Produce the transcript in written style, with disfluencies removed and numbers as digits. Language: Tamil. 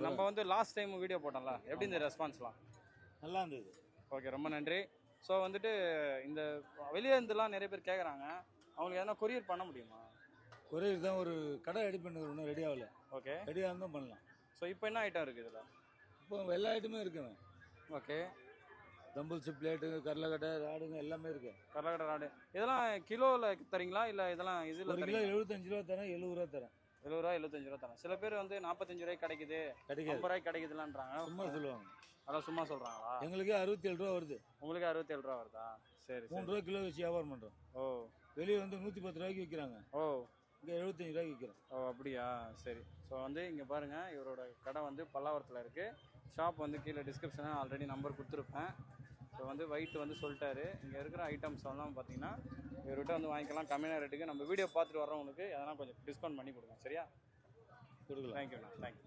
நம்ம வந்து லாஸ்ட் டைம் வீடியோ போட்டோம்ல, எப்படி இந்த ரெஸ்பான்ஸ்லாம்? நல்லா இருந்தது. ஓகே, ரொம்ப நன்றி. ஸோ வந்துட்டு இந்த வெளியே இருந்துலாம் நிறைய பேர் கேட்குறாங்க, அவங்களுக்கு எதனா கொரியர் பண்ண முடியுமா? கொரியர் தான் ஒரு கடை ரெடி பண்ணுறது, ஒன்றும் ரெடி ஆகல. ஓகே, ரெடியாக இருந்தால் பண்ணலாம். ஸோ இப்போ என்ன ஐட்டம் இருக்குது இதில்? இப்போ எல்லா ஐட்டமும் இருக்குங்க. ஓகே, தம்பிள்ஸு, பிளேட்டு, கடலக்கட்டை, ராடுங்க எல்லாமே இருக்கு. கடலக்கடை ராடு இதெல்லாம் கிலோவில் தரீங்களா இல்லை இதெல்லாம் இதில்? ஒரு கிலோ 75 ரூபா தரேன், 70 ரூபா தரேன். 70 ரூபா 75 ரூபா தரேன். சில பேர் வந்து 45 ரூபாய்க்கு கிடைக்குது, 50 ரூபாய்க்கு கிடைக்குதுலான்றாங்க. சும்மா சொல்லுவாங்க. அதான் சும்மா சொல்கிறாங்களா? எங்களுக்கு 67 ரூபா வருது. உங்களுக்கு 67 ரூபா வருதா? சரி, 3 ரூபா கிலோ வச்சு வியாபாரம் பண்ணுறோம். ஓ, வெளியே வந்து 110 ரூபாய்க்கு விற்கிறாங்க. ஓ, இங்கே 75 ரூபாய்க்கு விற்கிறோம். ஓ, அப்படியா? சரி. ஸோ வந்து இங்கே பாருங்கள், இவரோட கடை வந்து பல்லாவரத்தில் இருக்குது. ஷாப் வந்து கீழே டிஸ்கிரிப்ஷனில் ஆல்ரெடி நம்பர் கொடுத்துருப்பேன். ஸோ வந்து வெயிட் வந்து சொல்லிட்டாரு. இங்கே இருக்கிற ஐட்டம்ஸ் எல்லாம் பார்த்தீங்கன்னா இவர்கிட்ட வந்து வாங்கிக்கலாம் கம்மியான ரேட்டுக்கு. நம்ம வீடியோ பார்த்துட்டு வர்றவங்களுக்கு எதனா கொஞ்சம் டிஸ்கவுண்ட் பண்ணி கொடுங்க. சரியா? கொடுக்கலாம். தேங்க்யூண்ணா, தேங்க்யூ.